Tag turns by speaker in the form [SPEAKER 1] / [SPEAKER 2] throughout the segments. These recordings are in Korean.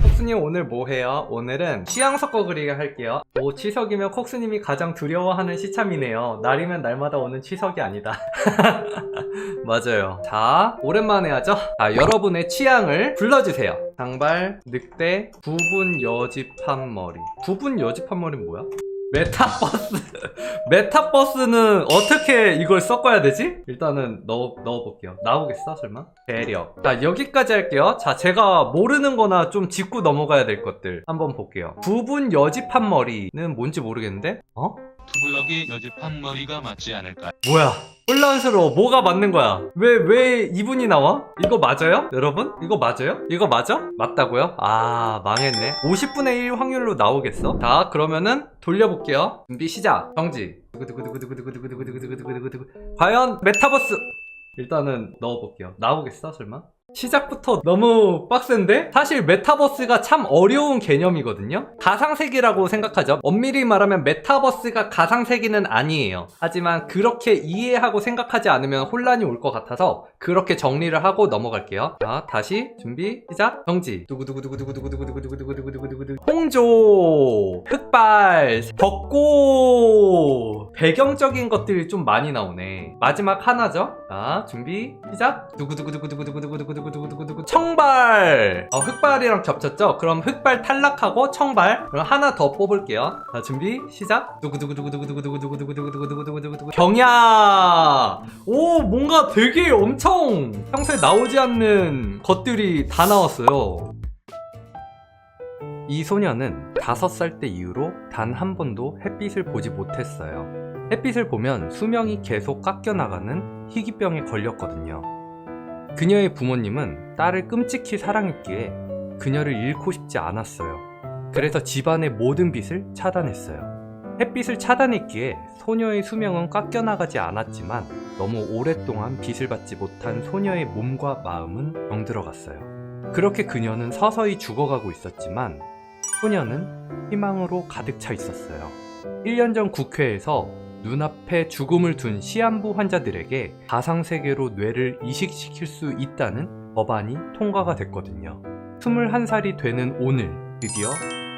[SPEAKER 1] 콕스님 오늘 뭐 해요? 오늘은 취향 섞어 그리기 할게요. 오, 치석이면 콕스님이 가장 두려워하는 시참이네요. 날이면 날마다 오는 치석이 아니다. 맞아요. 자, 오랜만에 하죠? 자, 여러분의 취향을 불러주세요. 장발, 늑대, 부분 여집한 머리. 부분 여집한 머리는 뭐야? 메타버스. 메타버스는 어떻게 이걸 섞어야 되지? 일단은 넣어볼게요. 나오겠어 설마? 대력. 자, 여기까지 할게요. 자, 제가 모르는 거나 좀 짚고 넘어가야 될 것들 한번 볼게요. 부분 여집한 머리는 뭔지 모르겠는데?
[SPEAKER 2] 투블럭이 여집한 머리가 맞지 않을까?
[SPEAKER 1] 뭐야? 혼란스러워. 뭐가 맞는 거야? 왜 이분이 나와? 이거 맞아요? 여러분? 이거 맞아요? 이거 맞아? 맞다고요? 아, 망했네. 50분의 1 확률로 나오겠어? 자, 그러면은 돌려볼게요. 준비 시작. 정지. 과연 메타버스 일단은 넣어볼게요. 나오겠어 설마? 시작부터 너무 빡센데? 사실 메타버스가 참 어려운 개념이거든요? 가상세계라고 생각하죠. 엄밀히 말하면 메타버스가 가상세계는 아니에요. 하지만 그렇게 이해하고 생각하지 않으면 혼란이 올 것 같아서 그렇게 정리를 하고 넘어갈게요. 자, 다시 준비 시작. 정지. 두구두구두구두구두구두구두구두구두구두구두구 홍조, 흑발, 벚꽃, 배경적인 것들이 좀 많이 나오네. 마지막 하나죠. 자, 준비 시작. 두구두구두구두구두구두구두구두구 청발. 흑발이랑 겹쳤죠? 그럼 흑발 탈락하고 청발. 그럼 하나 더 뽑을게요. 자, 준비 시작. 두구두구두구두구두구두구두구두구두구두구두구 경야. 오, 뭔가 되게 엄청 평소에 나오지 않는 것들이 다 나왔어요. 이 소녀는 5살 때 이후로 단 한 번도 햇빛을 보지 못했어요. 햇빛을 보면 수명이 계속 깎여나가는 희귀병에 걸렸거든요. 그녀의 부모님은 딸을 끔찍히 사랑했기에 그녀를 잃고 싶지 않았어요. 그래서 집안의 모든 빛을 차단했어요. 햇빛을 차단했기에 소녀의 수명은 깎여나가지 않았지만 너무 오랫동안 빛을 받지 못한 소녀의 몸과 마음은 병들어갔어요. 그렇게 그녀는 서서히 죽어가고 있었지만 소녀는 희망으로 가득 차 있었어요. 1년 전 국회에서 눈앞에 죽음을 둔 시한부 환자들에게 가상세계로 뇌를 이식시킬 수 있다는 법안이 통과가 됐거든요. 21살이 되는 오늘 드디어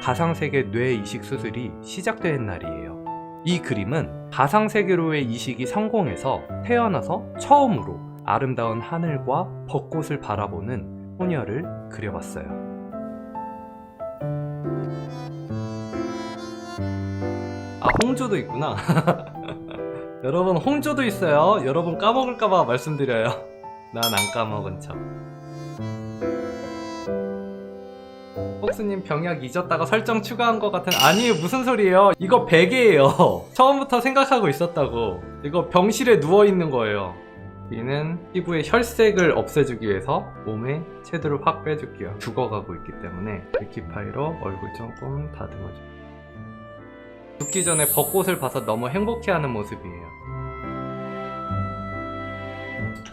[SPEAKER 1] 가상세계 뇌 이식 수술이 시작된 날이에요. 이 그림은 가상세계로의 이식이 성공해서 태어나서 처음으로 아름다운 하늘과 벚꽃을 바라보는 소녀를 그려봤어요. 아, 홍조도 있구나. 여러분, 홍조도 있어요. 여러분 까먹을까봐 말씀드려요. 난 안 까먹은 척. 폭스님 병약 잊었다가 설정 추가한 것 같은. 아니에요, 무슨 소리예요. 이거 베개예요. 처음부터 생각하고 있었다고. 이거 병실에 누워있는 거예요. 이는 피부의 혈색을 없애주기 위해서 몸에 채도를 확 빼줄게요. 죽어가고 있기 때문에 리퀴파이로 얼굴 조금 다듬어줄게요. 죽기 전에 벚꽃을 봐서 너무 행복해하는 모습이에요.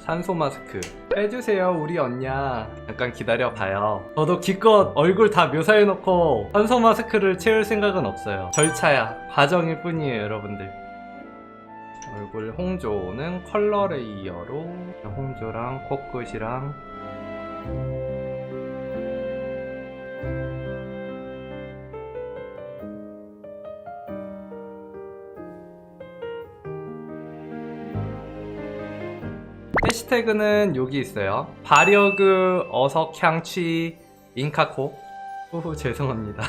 [SPEAKER 1] 산소 마스크 빼주세요 우리 언냐. 잠깐 기다려봐요. 저도 기껏 얼굴 다 묘사해놓고 산소 마스크를 채울 생각은 없어요. 절차야, 과정일 뿐이에요 여러분들. 얼굴 홍조는 컬러 레이어로 홍조랑 코끝이랑 해시태그는 여기 있어요. 발여그 어석향취 잉카코. 후후 죄송합니다.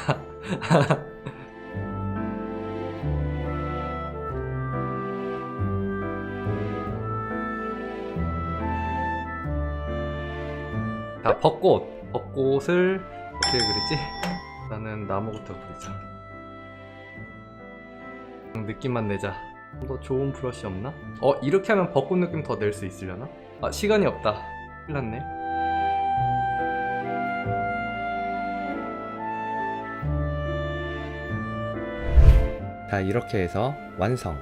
[SPEAKER 1] 자, 벚꽃. 벚꽃을 어떻게 그리지? 나는 나무부터 그리자. 느낌만 내자. 더 좋은 브러쉬 없나? 이렇게 하면 벚꽃 느낌 더 낼 수 있으려나? 아, 시간이 없다. 큰일 났네. 자, 이렇게 해서 완성.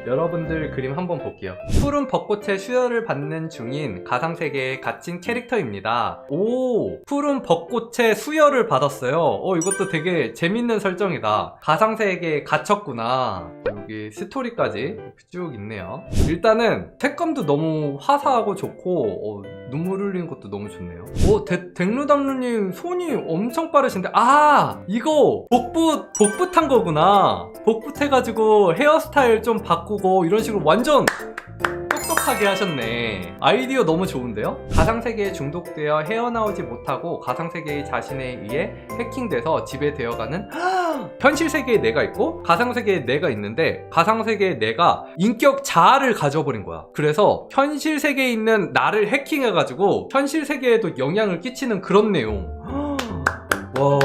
[SPEAKER 1] 여러분들 그림 한번 볼게요. 푸른 벚꽃의 수혈을 받는 중인 가상세계에 갇힌 캐릭터입니다. 오, 푸른 벚꽃의 수혈을 받았어요. 이것도 되게 재밌는 설정이다. 가상세계에 갇혔구나. 여기 스토리까지 쭉 있네요. 일단은 색감도 너무 화사하고 좋고 눈물 흘리는 것도 너무 좋네요. 오, 댕루당루님 손이 엄청 빠르신데, 이거 복붙한 거구나. 복붙해가지고 헤어스타일 좀 바꾸고 이런 식으로 완전 똑똑하게 하셨네. 아이디어 너무 좋은데요? 가상세계에 중독되어 헤어나오지 못하고 가상세계의 자신에 의해 해킹돼서 지배되어가는 현실세계에 내가 있고 가상세계에 내가 있는데 가상세계에 내가 인격 자아를 가져버린 거야. 그래서 현실세계에 있는 나를 해킹해가지고 현실세계에도 영향을 끼치는 그런 내용. 와,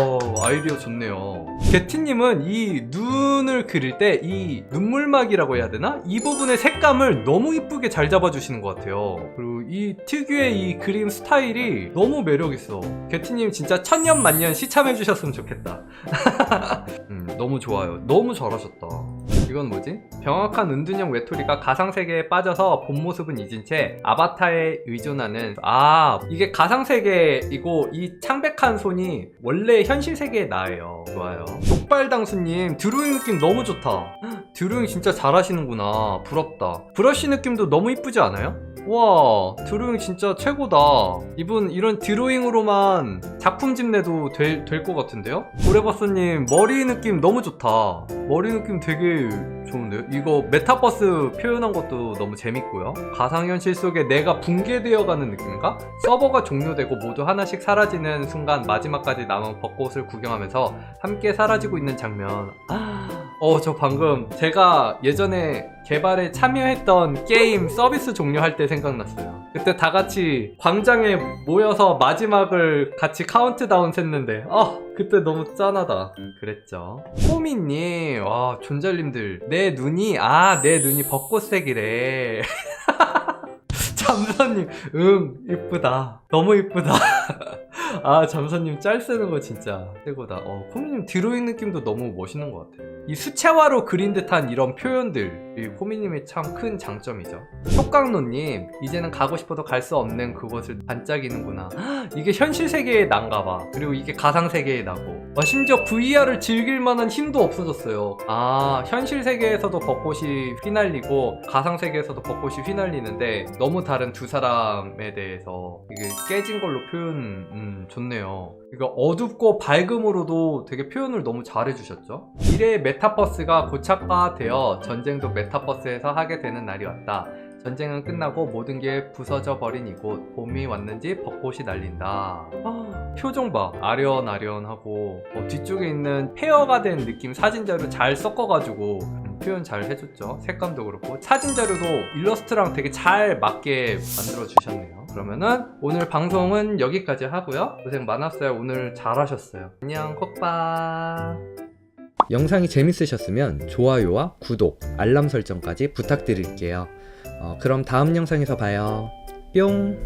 [SPEAKER 1] 아이디어 좋네요. 게티님은 이 눈을 그릴 때 이 눈물막이라고 해야 되나? 이 부분의 색감을 너무 이쁘게 잘 잡아주시는 것 같아요. 그리고 이 특유의 이 그림 스타일이 너무 매력있어. 게티님 진짜 천년만년 시참해주셨으면 좋겠다. 너무 좋아요. 너무 잘하셨다. 이건 뭐지? 병약한 은둔형 외톨이가 가상세계에 빠져서 본 모습은 잊은 채 아바타에 의존하는, 이게 가상세계이고 이 창백한 손이 원래 현실세계에 나예요. 좋아요. 족발당수님 드로잉 느낌 너무 좋다. 드로잉 진짜 잘하시는구나. 부럽다. 브러쉬 느낌도 너무 이쁘지 않아요? 와, 드로잉 진짜 최고다. 이분 이런 드로잉으로만 작품집 내도 될 것 같은데요? 고래버스님 머리 느낌 너무 좋다. 머리 느낌 되게 좋은데요? 이거 메타버스 표현한 것도 너무 재밌고요. 가상현실 속에 내가 붕괴되어가는 느낌인가? 서버가 종료되고 모두 하나씩 사라지는 순간 마지막까지 남은 벚꽃을 구경하면서 함께 사라지고 있는 장면. 저 방금 제가 예전에 개발에 참여했던 게임 서비스 종료할 때 생각났어요. 그때 다 같이 광장에 모여서 마지막을 같이 카운트다운 셌는데 그때 너무 짠하다. 그랬죠. 호미님, 와, 존잘님들 내 눈이 벚꽃색이래. 잠선님, 이쁘다. 너무 이쁘다. 잠선님 짤 쓰는 거 진짜 최고다. 호미님 드로잉 느낌도 너무 멋있는 것 같아요. 이 수채화로 그린 듯한 이런 표현들, 이 호미님의 참 큰 장점이죠. 속강노님, 이제는 가고 싶어도 갈 수 없는 그곳을 반짝이는구나. 이게 현실 세계의 난가봐. 그리고 이게 가상 세계의 나고. 심지어 VR을 즐길 만한 힘도 없어졌어요. 현실 세계에서도 벚꽃이 휘날리고 가상 세계에서도 벚꽃이 휘날리는데 너무 다른 두 사람에 대해서 이게 깨진 걸로 표현 좋네요. 이거 어둡고 밝음으로도 되게 표현을 너무 잘해주셨죠. 미래의 메타버스가 고착화되어 전쟁도 메타버스에서 하게 되는 날이 왔다. 전쟁은 끝나고 모든 게 부서져 버린 이곳. 봄이 왔는지 벚꽃이 날린다. 표정 봐. 아련아련하고 뒤쪽에 있는 페어가 된 느낌 사진자료 잘 섞어가지고 표현 잘 해줬죠. 색감도 그렇고 사진자료도 일러스트랑 되게 잘 맞게 만들어 주셨네요. 그러면은 오늘 방송은 여기까지 하고요. 고생 많았어요. 오늘 잘하셨어요. 안녕, 콕밥. 영상이 재밌으셨으면 좋아요와 구독, 알람 설정까지 부탁드릴게요. 그럼 다음 영상에서 봐요. 뿅.